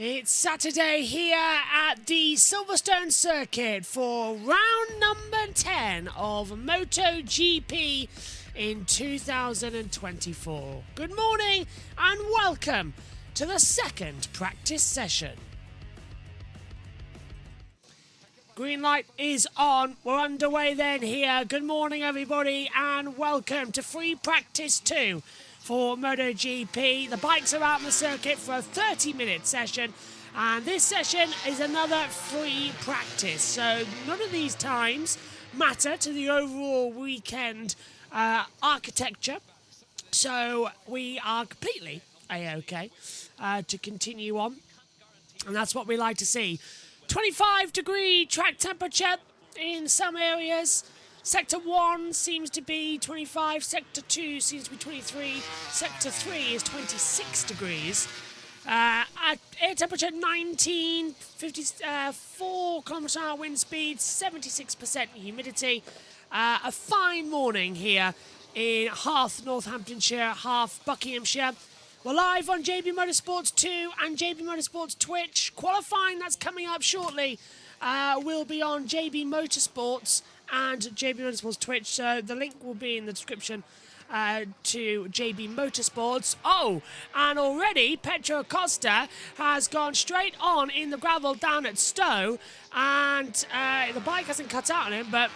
It's Saturday here at the Silverstone circuit for round number 10 of MotoGP in 2024. Good morning and welcome to the second practice session. Green light is on. We're underway then here. Good morning everybody and welcome to free practice 2 for MotoGP. The bikes are out on the circuit for a 30-minute session, and this session is another free practice. So none of these times matter to the overall weekend architecture. So we are completely A-OK to continue on, and that's what we like to see. 25-degree track temperature in some areas. Sector 1 seems to be 25, Sector 2 seems to be 23, Sector 3 is 26 degrees. Air temperature 19, 54 km/h wind speed, 76% humidity. A fine morning here in half Northamptonshire, half Buckinghamshire. We're live on JB Motorsports 2 and JB Motorsports Twitch. Qualifying that's coming up shortly will be on JB Motorsports and JB Motorsports Twitch, so the link will be in the description to JB Motorsports. Oh, and already Pedro Acosta has gone straight on in the gravel down at Stowe, and the bike hasn't cut out on him, but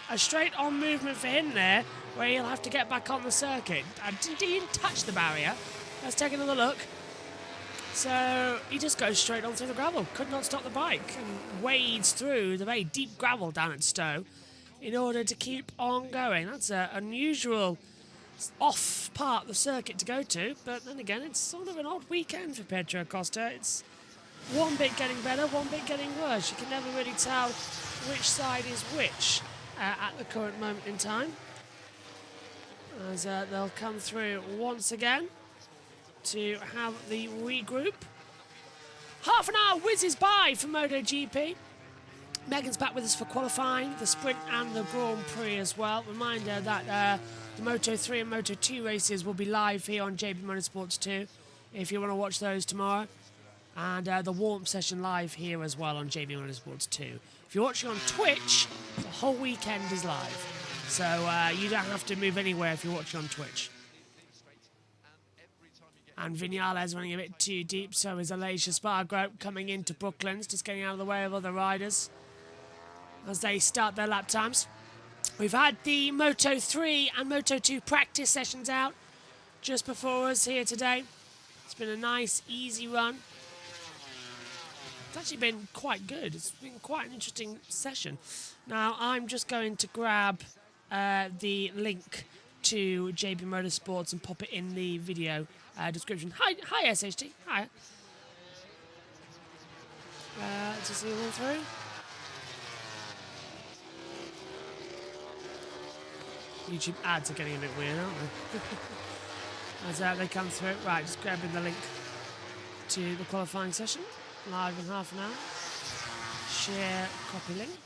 a straight on movement for him there, where he'll have to get back on the circuit. He didn't touch the barrier. Let's take another look. So he just goes straight on through the gravel, could not stop the bike, and wades through the very deep gravel down at Stowe in order to keep on going. That's an unusual off part of the circuit to go to, but then again, it's sort of an odd weekend for Pedro Acosta. It's one bit getting better, one bit getting worse. You can never really tell which side is which at the current moment in time, as they'll come through once again to have the regroup. Half an hour whizzes by for MotoGP. Megan's back with us for qualifying, the sprint and the Grand Prix as well. Reminder that the Moto3 and Moto2 races will be live here on JB Motorsports 2 if you want to watch those tomorrow. And the warm session live here as well on JB Motorsports 2. If you're watching on Twitch, the whole weekend is live. So you don't have to move anywhere if you're watching on Twitch. And Vinales running a bit too deep, so is Alicia Spargo coming into Brooklands, just getting out of the way of other riders as they start their lap times. We've had the Moto3 and Moto2 practice sessions out just before us here today. It's been a nice, easy run. It's actually been quite good. It's been quite an interesting session. Now, I'm just going to grab the link to JB Motorsports and pop it in the video description. Hi SHT. Hi. Let's just see all through. YouTube ads are getting a bit weird, aren't they? As they come through. Right, just grabbing the link to the qualifying session. Live in half an hour. Share copy link.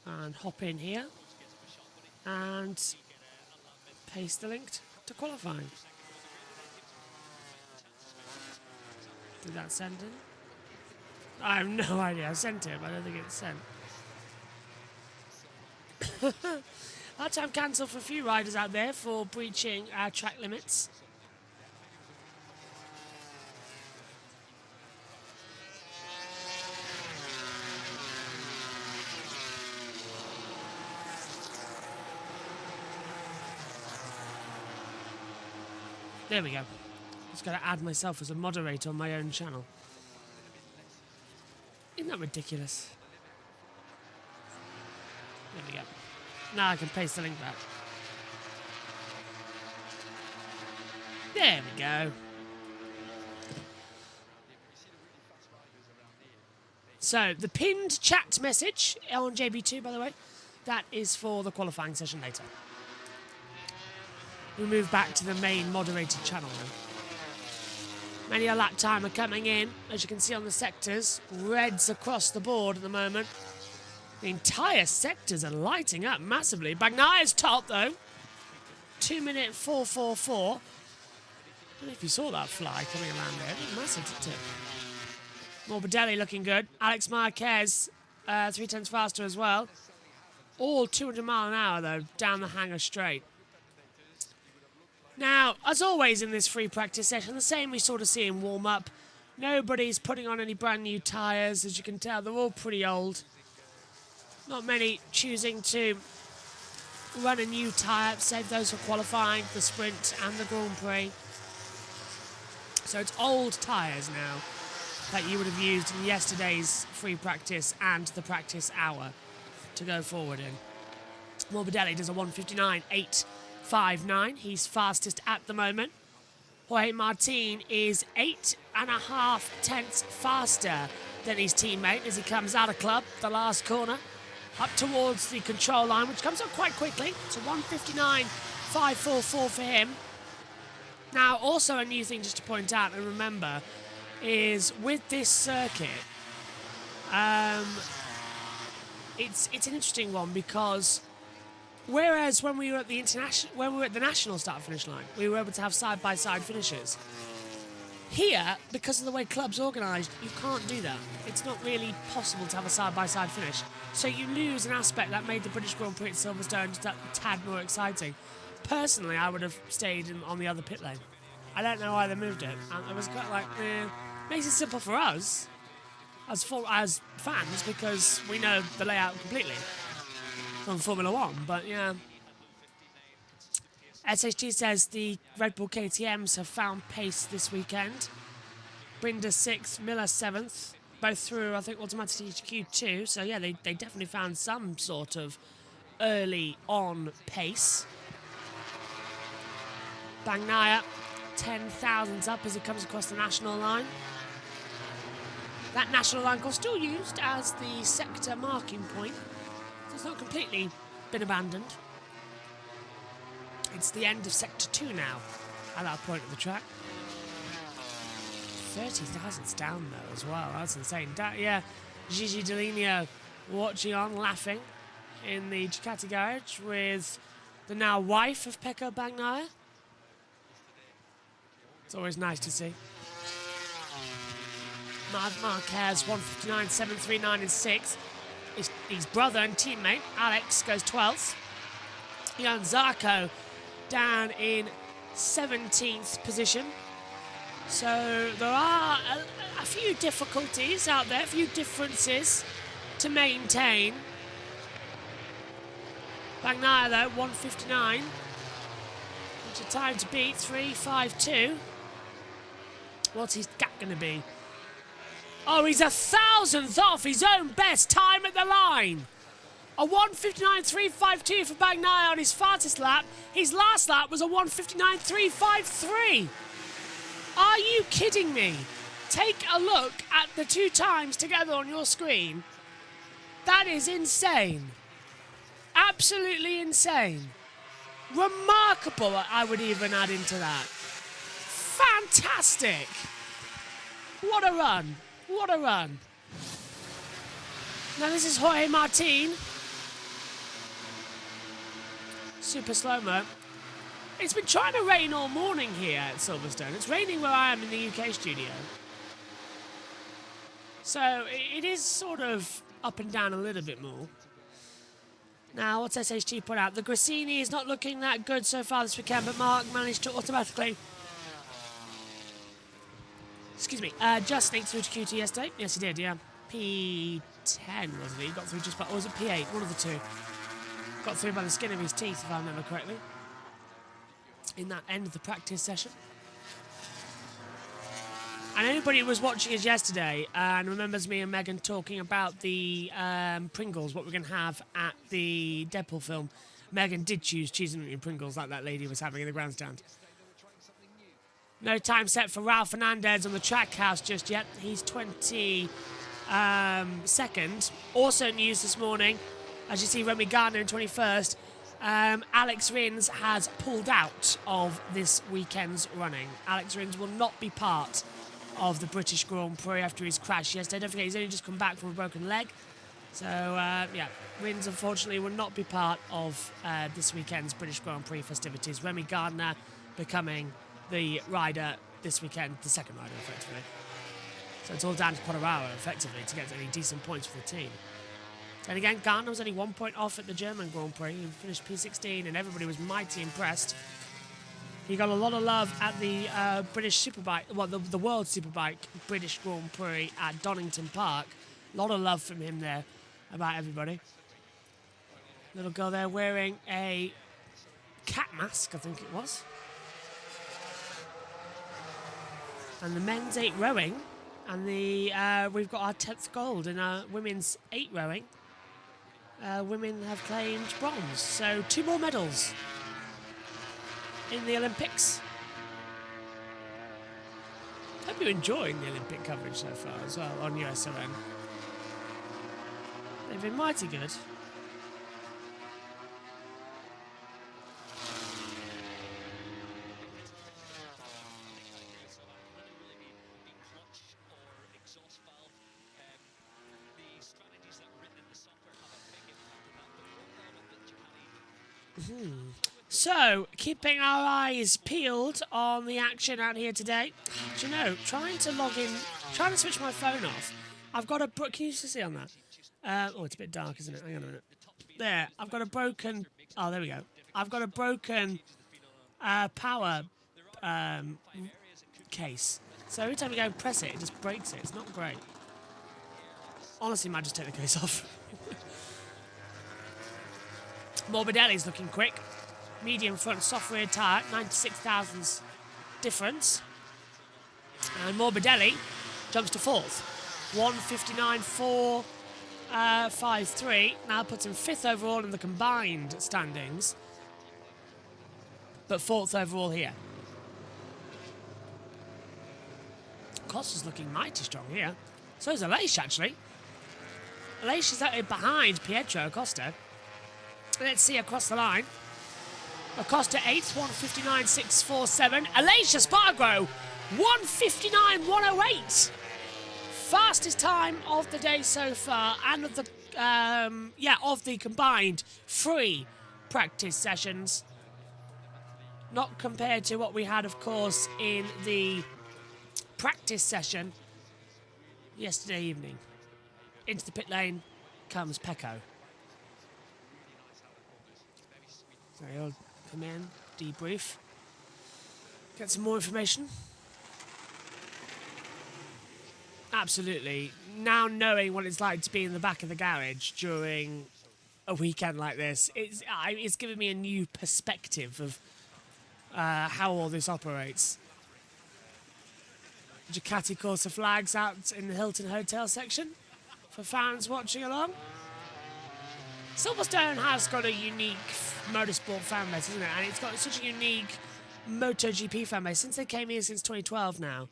And hop in here. And paste the link to qualifying. Did that send in? I have no idea. I sent it, but I don't think it's sent. Hard time cancelled for a few riders out there for breaching track limits. There we go. Just got to add myself as a moderator on my own channel. Isn't that ridiculous? There we go. Now I can paste the link back. There we go. So, the pinned chat message on JB2, by the way, that is for the qualifying session later. We move back to the main moderated channel now. Many a lap timer coming in, as you can see on the sectors. Reds across the board at the moment. The entire sectors are lighting up massively. Bagnaya's top though. 2 minute 4:44. don't know if you saw that fly coming around there. It was massive, didn't it? Morbidelli looking good. Alex Marquez, 3 tenths faster as well. All 200 mile an hour, though, down the hangar straight. Now, as always in this free practice session, the same we sort of see in warm-up. Nobody's putting on any brand new tyres. As you can tell, they're all pretty old. Not many choosing to run a new tyre, save those for qualifying, the sprint and the Grand Prix. So it's old tyres now that you would have used in yesterday's free practice and the practice hour to go forward in. Morbidelli does a 1:59.859. He's fastest at the moment. Jorge Martin is 8.5 tenths faster than his teammate as he comes out of club, the last corner, up towards the control line, which comes up quite quickly. It's a 1:59.544 for him. Now, also a new thing just to point out and remember is with this circuit, it's an interesting one because whereas when we were at the national start-finish line, we were able to have side-by-side finishes. Here, because of the way clubs organised, you can't do that. It's not really possible to have a side-by-side finish. So you lose an aspect that made the British Grand Prix at Silverstone just a tad more exciting. Personally, I would have stayed on the other pit lane. I don't know why they moved it. And it was quite like, makes it simple for us as fans because we know the layout completely from Formula One. But yeah. SHG says the Red Bull KTMs have found pace this weekend. Binder 6th, Miller 7th. Both through, I think, automatic Q2. So, yeah, they definitely found some sort of early on pace. Bagnaia, 10 thousandths up as it comes across the national line. That national line was still used as the sector marking point. So it's not completely been abandoned. It's the end of Sector 2 now, at that point of the track. 30 thousandths down, though, as well. That's insane. Gigi Dell'Igno watching on, laughing in the Ducati garage with the now wife of Pecco Bagnaia. It's always nice to see. Marquez, 1:59.739 in 6th. His brother and teammate, Alex, goes 12th. Jan Zarco down in 17th position. So there are a few difficulties out there, a few differences to maintain. Bagnaia though, 1:59. Which a time to beat, 3:52. What's his gap going to be? Oh, he's 1,000th off his own best time at the line. A 1:59.352 for Bagnaia on his fastest lap. His last lap was a 1:59.353. Are you kidding me? Take a look at the two times together on your screen. That is insane. Absolutely insane. Remarkable, I would even add into that. Fantastic. What a run. What a run. Now this is Jorge Martin. Super slow-mo. It's been trying to rain all morning here at Silverstone. It's raining where I am in the UK studio. So it is sort of up and down a little bit more. Now, what's SHG put out? The Grassini is not looking that good so far this weekend, but Mark managed to automatically... just sneak through to Q2 yesterday. Yes, he did, yeah. P10, wasn't he? He got through just by... Or was it P8? One of the two. Got through by the skin of his teeth, if I remember correctly. In that end of the practice session. And anybody who was watching us yesterday and remembers me and Megan talking about the Pringles, what we're going to have at the Deadpool film, Megan did choose cheese and onion Pringles like that lady was having in the grandstand. No time set for Ralph Fernandez on the track house just yet. He's 22nd. Also news this morning, as you see Remy Gardner in 21st, Alex Rins has pulled out of this weekend's running. Alex Rins will not be part of the British Grand Prix after his crash yesterday. Don't forget, he's only just come back from a broken leg. So, Rins unfortunately will not be part of this weekend's British Grand Prix festivities. Remy Gardner becoming the rider this weekend, the second rider, effectively. So it's all down to Quartararo, effectively, to get any decent points for the team. And again, Gardner was only 1 point off at the German Grand Prix. He finished P16, and everybody was mighty impressed. He got a lot of love at the British Superbike, well, the World Superbike British Grand Prix at Donington Park. A lot of love from him there about everybody. Little girl there wearing a cat mask, I think it was. And the men's 8 rowing, and we've got our 10th gold in our women's 8 rowing. Women have claimed bronze, so 2 more medals in the Olympics. Hope you're enjoying the Olympic coverage so far as well on USON. They've been mighty good. So, keeping our eyes peeled on the action out here today. Do you know, trying to log in, trying to switch my phone off. I've got a... Can you see on that? Oh, it's a bit dark, isn't it? Hang on a minute. There, I've got a broken... Oh, there we go. I've got a broken power case. So every time you go and press it, it just breaks it. It's not great. Honestly, might just take the case off. Morbidelli's looking quick. Medium front, soft rear tyre, 96 thousandths difference. And Morbidelli jumps to 4th. 1:59.453. Now puts him 5th overall in the combined standings. But 4th overall here. Costa's looking mighty strong here. So is Aleix, actually. Aleix is actually behind Pietro Acosta. Let's see across the line. Acosta 8th, 1:59.647. Aleix Espargaro, 1:59.108. Fastest time of the day so far, and of the of the combined 3 practice sessions. Not compared to what we had, of course, in the practice session yesterday evening. Into the pit lane comes Pecco. So he'll come in, debrief, get some more information. Absolutely. Now knowing what it's like to be in the back of the garage during a weekend like this, it's given me a new perspective of how all this operates. Ducati Corsa flags out in the Hilton Hotel section for fans watching along. Silverstone has got a unique motorsport fan base, isn't it? And it's got such a unique MotoGP fan base since they came here since 2012 now.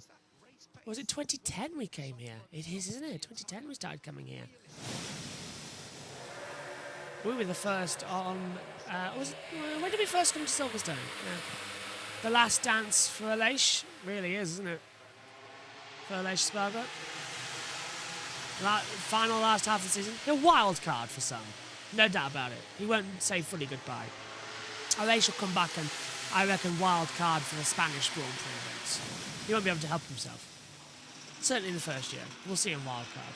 Or was it 2010 we came here? It is, isn't it? 2010 we started coming here. We were the first on... when did we first come to Silverstone? Yeah. The last dance for Aleix really is, isn't it? For Aleix Espargaro. Final last half of the season. A wild card for some. No doubt about it. He won't say fully goodbye. Aleix will come back and, I reckon, wild card for the Spanish Grand Prix events. He won't be able to help himself. Certainly in the first year. We'll see him wild card.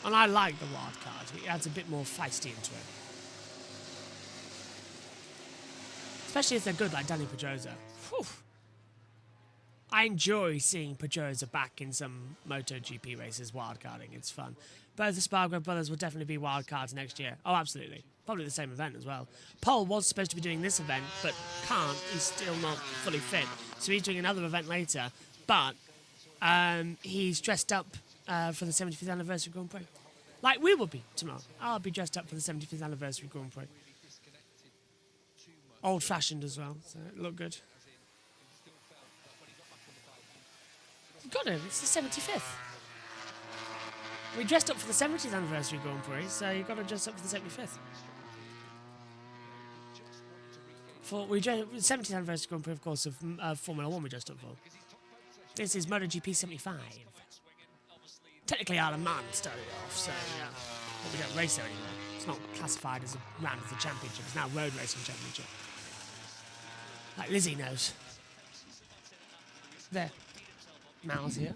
And I like the wild card. It adds a bit more feisty into it. Especially if they're good like Danny Pedrosa. Whew. I enjoy seeing Pedrosa back in some MotoGP races wildcarding. It's fun. Both the Espargaro brothers will definitely be wildcards next year. Oh, absolutely. Probably the same event as well. Paul was supposed to be doing this event, but can't. He's still not fully fit. So he's doing another event later. But he's dressed up for the 75th anniversary Grand Prix. Like we will be tomorrow. I'll be dressed up for the 75th anniversary Grand Prix. Old-fashioned as well, so it looked good. Got it, it's the 75th. We dressed up for the 70th anniversary Grand Prix, so you've got to dress up for the 75th. For 70th anniversary Grand Prix, of course, of Formula 1 we dressed up for. This is MotoGP 75. Technically Isle of Man started off, so yeah. But we don't race there anymore. It's not classified as a round of the championship, it's now Road Racing Championship. Like Lizzie knows. There. Mal's here.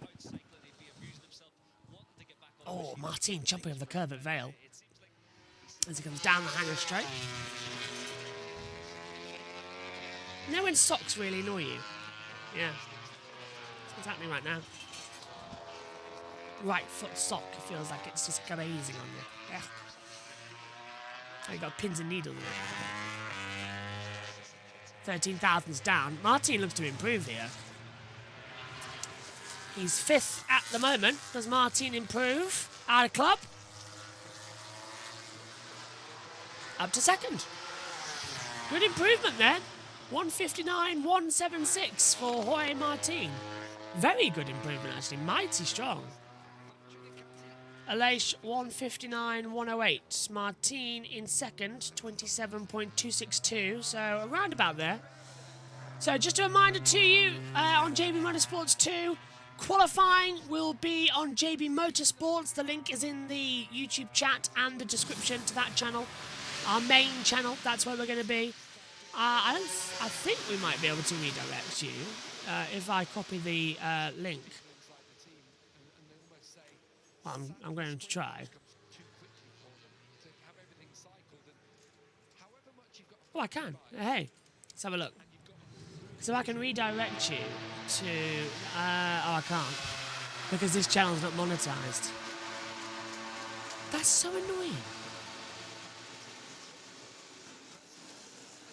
Oh, Martin jumping over the curve at Vale. As he comes down the hanger straight. You know when socks really annoy you? Yeah. That's what's happening right now. Right foot sock feels like it's just grazing on you. Yeah. Oh, you got pins and needles in it. 13,000's down. Martin looks to improve here. He's 5th at the moment. Does Martin improve? Out of club. Up to 2nd. Good improvement there. 159.176 for Jorge Martin. Very good improvement actually. Mighty strong. Aleix 159.108. Martin in 2nd, 27.262. So around about there. So just a reminder to you on JB Motorsports 2. Qualifying will be on JB Motorsports. The link is in the YouTube chat and the description to that channel. Our main channel, that's where we're going to be. I think we might be able to redirect you if I copy the link. Well, I'm going to try. Oh, I can. Hey, let's have a look. So I can redirect you to... oh, I can't. Because this channel's not monetized. That's so annoying.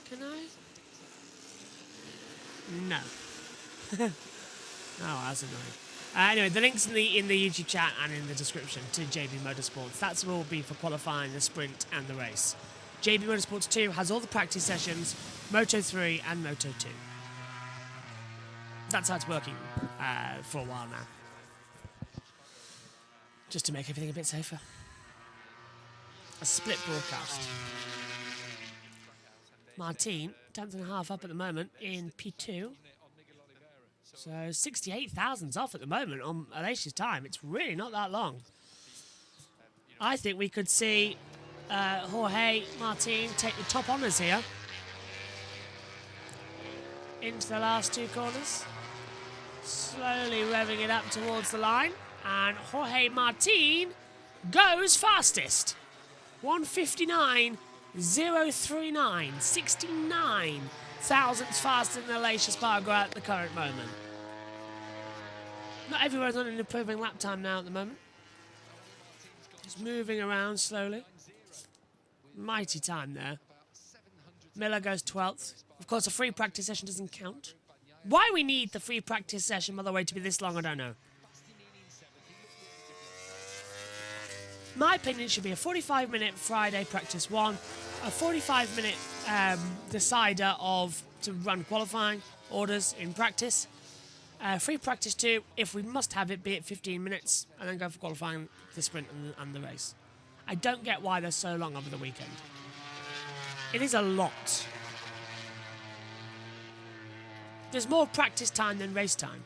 Can I? No. Oh, that's annoying. Anyway, the link's in the YouTube chat and in the description to JB Motorsports. That's what will be for qualifying, the sprint and the race. JB Motorsports 2 has all the practice sessions, Moto 3 and Moto 2. That's how it's working for a while now. Just to make everything a bit safer. A split broadcast. Martin, 10th and a half up at the moment in P2. So 68,000's off at the moment on Aleix's time. It's really not that long. I think we could see Jorge Martin take the top honours here. Into the last 2 corners. Slowly revving it up towards the line. And Jorge Martin goes fastest. 159.039. 69 thousandths faster than Aleix Espargaro at the current moment. Not everyone's on an improving lap time now at the moment. Just moving around slowly. Mighty time there. Miller goes 12th. Of course, a free practice session doesn't count. Why we need the free practice session, by the way, to be this long, I don't know. My opinion, it should be a 45-minute Friday practice 1, a 45-minute decider to run qualifying orders in practice, free practice 2, if we must have it, be it 15 minutes, and then go for qualifying, the sprint and the race. I don't get why they're so long over the weekend. It is a lot. There's more practice time than race time.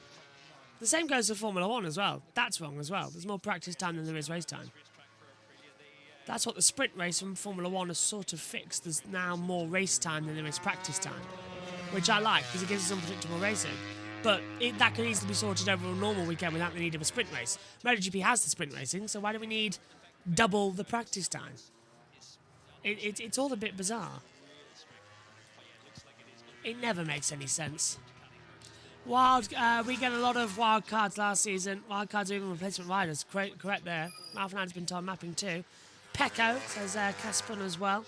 The same goes for Formula 1 as well. That's wrong as well. There's more practice time than there is race time. That's what the sprint race from Formula 1 has sort of fixed. There's now more race time than there is practice time, which I like because it gives us unpredictable racing. But that could easily be sorted over a normal weekend without the need of a sprint race. MotoGP has the sprint racing, so why do we need double the practice time? It's all a bit bizarre. It never makes any sense. We get a lot of wild cards last season. Wild cards are even replacement riders. Correct there. Malfinan's been time mapping too. Pecco, says Caspun as well.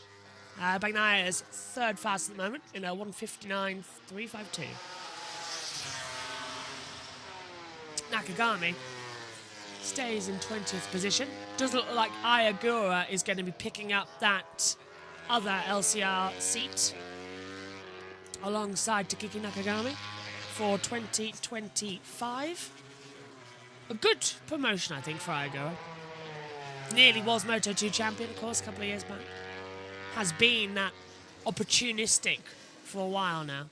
Bagnaia is 3rd fast at the moment in a 159.352. Nakagami stays in 20th position. Doesn't look like Ayagura is going to be picking up that other LCR seat alongside Takiki Nakagami for 2025. A good promotion, I think, for Ayagura. Nearly was Moto2 champion, of course, a couple of years back. Has been that opportunistic for a while now.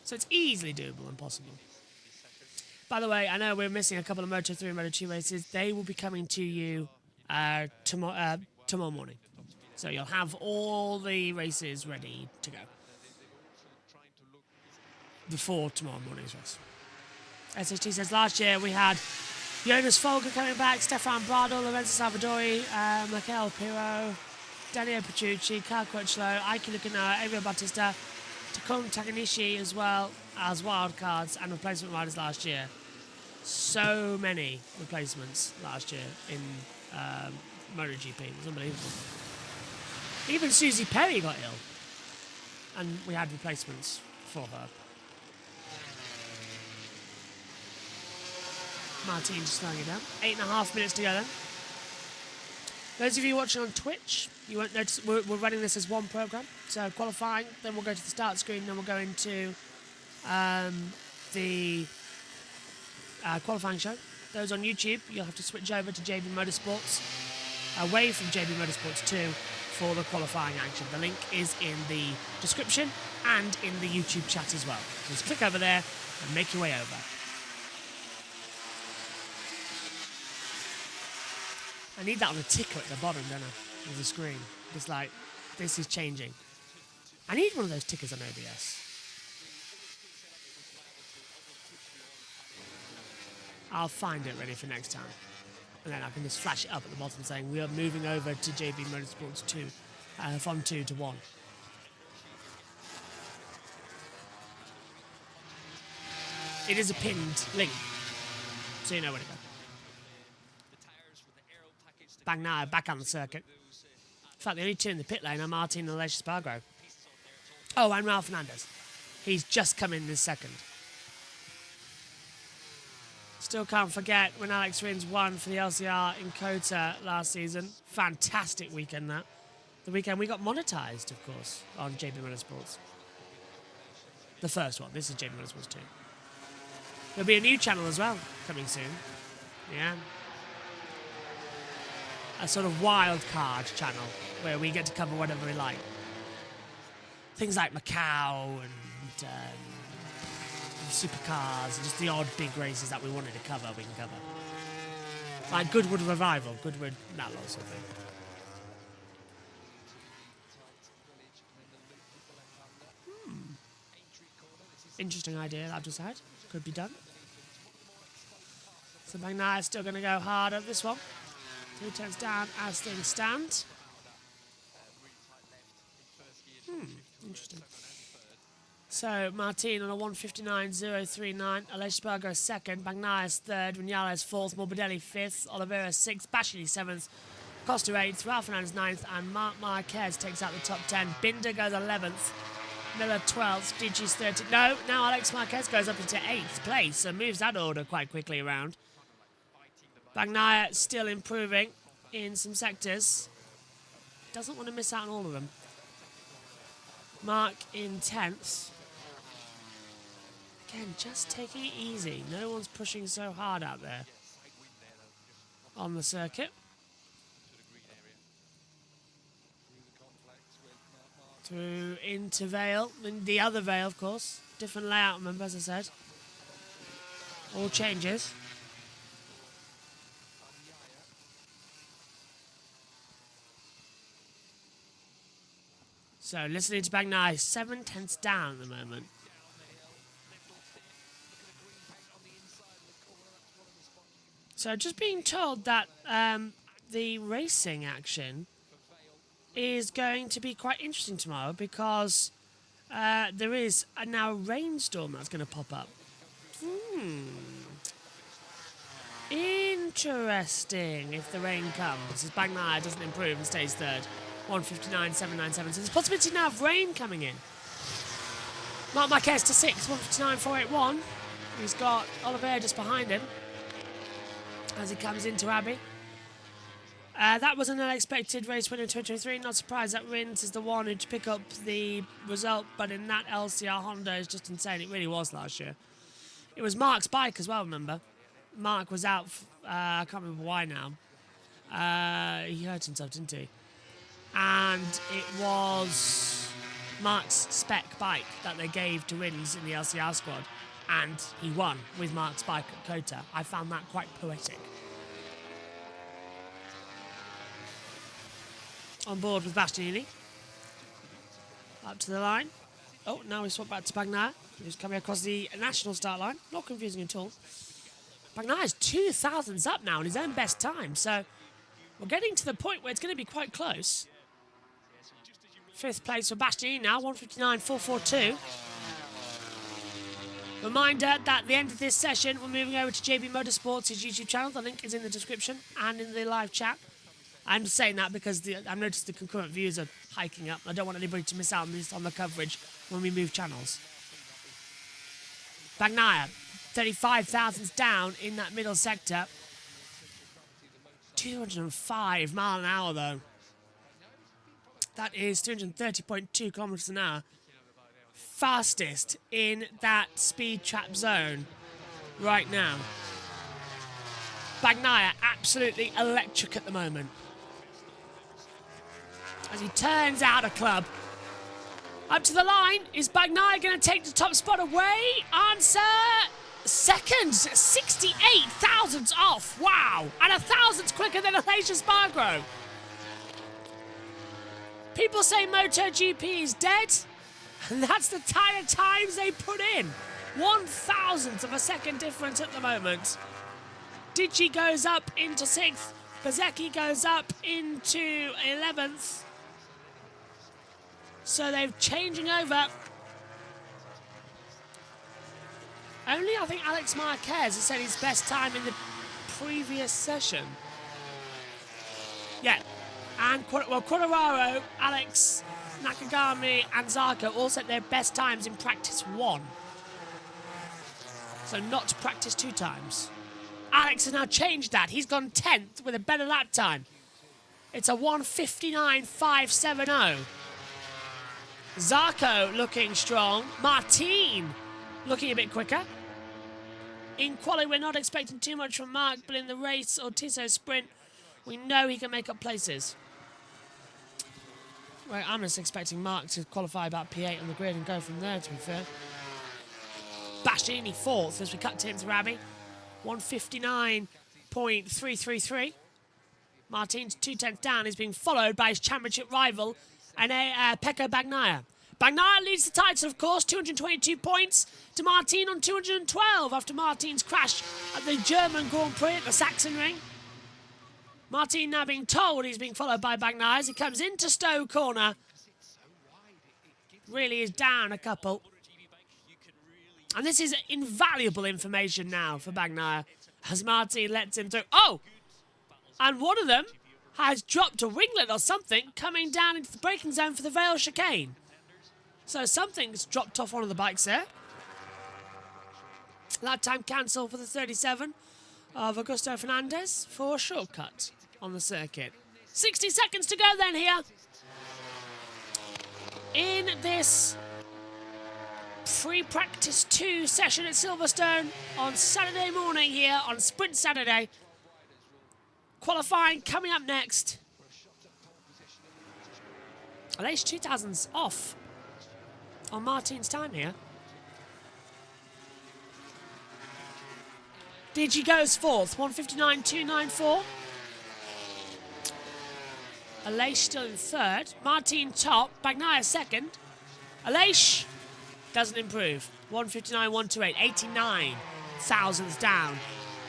So it's easily doable and possible. By the way, I know we're missing a couple of Moto3 and Moto2 races. They will be coming to you tomorrow morning. So you'll have all the races ready to go. before tomorrow morning's race. SHT says last year we had Jonas Folger coming back, Stefan Bradl, Lorenzo Salvadori, Michael Pirro, Daniel Petrucci, Kyle Crutchlow, Aiki Lukanoa, Avio Bautista, Takuma Takanishi as well as wildcards and replacement riders last year. So many replacements last year in MotoGP. It was unbelievable. Even Susie Perry got ill. And we had replacements for her. Martin just slowing it down. 8.5 minutes to go then. Those of you watching on Twitch, you won't notice we're running this as one program. So qualifying, then we'll go to the start screen, then we'll go into the qualifying show. Those on YouTube, you'll have to switch over to JB Motorsports, away from JB Motorsports 2 for the qualifying action. The link is in the description and in the YouTube chat as well. Just click over there and make your way over. I need that on a ticker at the bottom, don't I? Of the screen. It's like, this is changing. I need one of those tickers on OBS. I'll find it ready for next time. And then I can just flash it up at the bottom saying we are moving over to JB Motorsports 2, from 2 to 1. It is a pinned link, so you know where to go. Bagnaia back on the circuit. In fact, the only two in the pit lane are Martin and Aleix Espargaro. Oh, and Ralph Fernandez. He's just come in this second. Still can't forget when Alex Rins won for the LCR in Kota last season. Fantastic weekend that. The weekend we got monetized, of course, on JB Motorsports. The first one. This is JB Motorsports 2. There'll be a new channel as well coming soon. Yeah. A sort of wild card channel where we get to cover whatever we like. Things like Macau and supercars and just the odd big races that we wanted to cover, we can cover. Like Goodwood Revival, Goodwood, that lot of thing. Interesting idea that I've just had. Could be done. So Bagnaia is still going to go hard at this one. 2 turns down as things stand. Interesting. So Martin on a 1:59.039, Aleix Espargaro second, Bagnaia third, Vinales fourth, Morbidelli fifth, Oliveira sixth, Bashili seventh, Costa eighth, Ralph Fernandez ninth, and Marc Marquez takes out the top 10. Binder goes 11th, Miller 12th, DG's 13th. No, now Alex Marquez goes up into 8th place and moves that order quite quickly around. Bagnaia still improving in some sectors. Doesn't want to miss out on all of them. Mark in 10th. Again, just taking it easy. No one's pushing so hard out there on the circuit. Through into Vale, the other Vale, of course. Different layout, remember, as I said. All changes. So, listening to Bagnaia, 7 tenths down at the moment. So, just being told that the racing action is going to be quite interesting tomorrow because there is now a rainstorm that's going to pop up. Interesting if the rain comes, as Bagnaia doesn't improve and stays third. 1:59.797. So there's a possibility now of rain coming in. Marc Marquez to 6th, 1:59.481. He's got Oliveira just behind him as he comes into Abbey. That was an unexpected race winner in 2023. Not surprised that Rins is the one who to pick up the result, but in that LCR Honda is just insane. It really was last year. It was Mark's bike as well, remember? Mark was out, I can't remember why now. He hurt himself, didn't he? And it was Mark's spec bike that they gave to Rins in the LCR squad, and he won with Mark's bike at Kota. I found that quite poetic. On board with Bastianini. Up to the line. Oh, now we swap back to Bagnaia, who's coming across the national start line. Not confusing at all. Bagnaia's 2 thousandths up now in his own best time, so we're getting to the point where it's going to be quite close. 5th place for Bastianini now, 1:59.442. Reminder that at the end of this session, we're moving over to JB Motorsports' YouTube channel. The link is in the description and in the live chat. I'm saying that because I've noticed the concurrent views are hiking up. I don't want anybody to miss out on the coverage when we move channels. Bagnaia, 35 thousandths down in that middle sector. 205 mile an hour though. That is 230.2 kilometers an hour. Fastest in that speed trap zone right now. Bagnaia absolutely electric at the moment. As he turns out of club. Up to the line. Is Bagnaia going to take the top spot away? Answer, seconds. 68 thousandths off. Wow. And 1,000th quicker than Aleix Espargaro. People say MotoGP is dead. And that's the tyre times they put in. 1,000th of a second difference at the moment. Digi goes up into 6th. Bezzecchi goes up into 11th. So they're changing over. Only, I think, Alex Marquez has said his best time in the previous session. Yeah. And, Quartararo, Alex, Nakagami and Zarco all set their best times in practice 1. So not practice 2 times. Alex has now changed that. He's gone 10th with a better lap time. It's a 1:59.570. Zarco looking strong. Martin looking a bit quicker. In quali, we're not expecting too much from Mark, but in the race or Tissot sprint, we know he can make up places. Well, I'm just expecting Mark to qualify about P8 on the grid and go from there, to be fair. Bastianini 4th as we cut to into Rabi. 1:59.333. Martin's 2/10 down. He's being followed by his championship rival, Pecco Bagnaia. Bagnaia leads the title, of course, 222 points to Martin on 212 after Martin's crash at the German Grand Prix at the Sachsenring. Martin now being told he's being followed by Bagnaia as he comes into Stowe corner. Really is down a couple. And this is invaluable information now for Bagnaia as Martin lets him through. Oh! And one of them has dropped a winglet or something coming down into the braking zone for the Vale chicane. So something's dropped off one of the bikes there. Lap time cancel for the 37 of Augusto Fernandez for a shortcut on the circuit. 60 seconds to go then here in this pre-practice 2 session at Silverstone on Saturday morning here on Sprint Saturday. Qualifying coming up next. Aleix 2,000s off on Martin's time here. Digi goes 4th, 1:59.294. Aleix still in 3rd. Martin top, Bagnaia 2nd. Aleix doesn't improve. 1:59.128, 89 thousandths down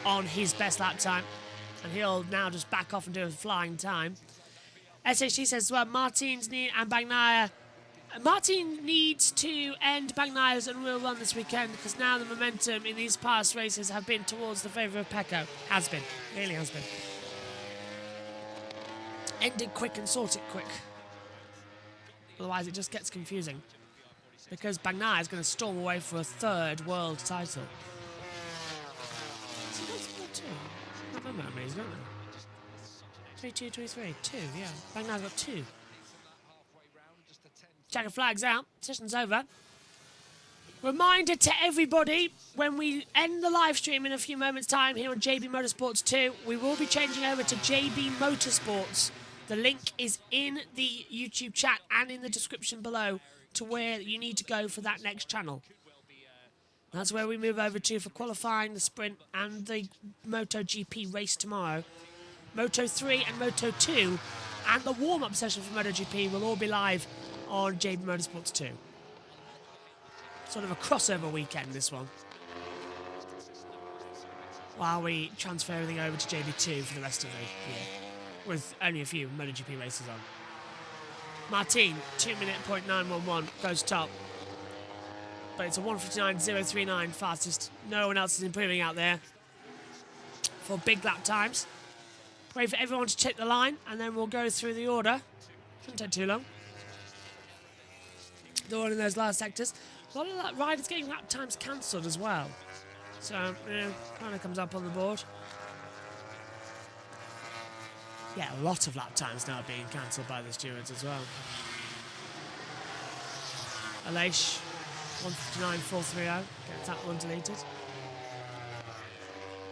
on his best lap time. And he'll now just back off and do a flying time. SHT says, well, Martin needs to end Bagnaia's unreal run this weekend because now the momentum in these past races have been towards the favour of Pecco. Has been. Really has been. End it quick and sort it quick. Otherwise it just gets confusing. Because Bagnaia is going to storm away for a 3rd world title. So that's good too. I don't know how many he's got now. 3, 2, 3, 3. 2, yeah. Bagnaia's got 2. Checker flags out. Session's over. Reminder to everybody, when we end the live stream in a few moments' time here on JB Motorsports 2, we will be changing over to JB Motorsports. The link is in the YouTube chat and in the description below to where you need to go for that next channel. That's where we move over to for qualifying, the sprint, and the MotoGP race tomorrow. Moto 3 and Moto 2, and the warm-up session for MotoGP will all be live on JB Motorsports 2. Sort of a crossover weekend, this one. While we transfer everything over to JB2 for the rest of the year, with only a few MotoGP races on. Martin, 2-minute .911, goes top. But it's a 1:59.039 fastest. No one else is improving out there for big lap times. Wait for everyone to check the line, and then we'll go through the order. Shouldn't take too long. The order in those last sectors. A lot of riders getting lap times cancelled as well. So, kind of comes up on the board. Yeah, a lot of lap times now being cancelled by the stewards as well. Aleix, 1:59.430, gets that one deleted.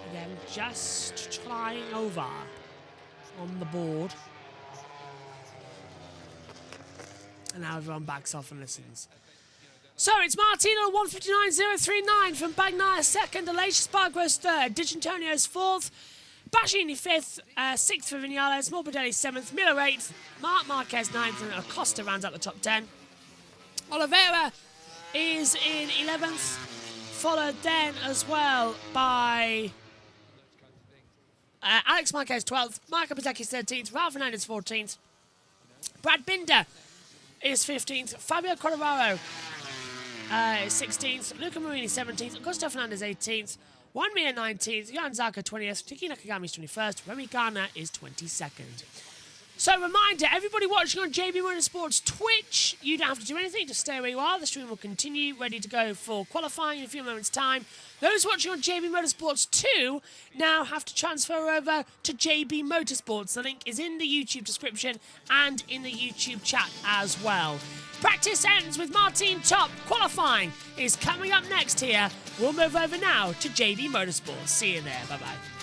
Again, just trying over on the board. And now everyone backs off and listens. So it's Martino 1:59.039 from Bagnaia second, Aleix Spargro's third, Digintonio's fourth, Baggini fifth, sixth for Vinales, Morbidelli seventh, Miller eighth, Marc Marquez ninth, and Acosta rounds out the top 10. Oliveira is in 11th, followed then as well by Alex Marquez 12th, Marco Bezzecchi 13th, Ralph Fernandez 14th, Brad Binder is 15th, Fabio Quartararo 16th, Luca Marini 17th, Augusto Fernandez 18th, Juan Mir 19th, Johan Zarco 20th, Taki Nakagami is 21st, Remy Gardner is 22nd. So reminder, everybody watching on JB Motorsports Twitch, you don't have to do anything, just stay where you are. The stream will continue, ready to go for qualifying in a few moments' time. Those watching on JB Motorsports 2 now have to transfer over to JB Motorsports. The link is in the YouTube description and in the YouTube chat as well. Practice ends with Martin top. Qualifying is coming up next here. We'll move over now to JB Motorsports. See you there. Bye-bye.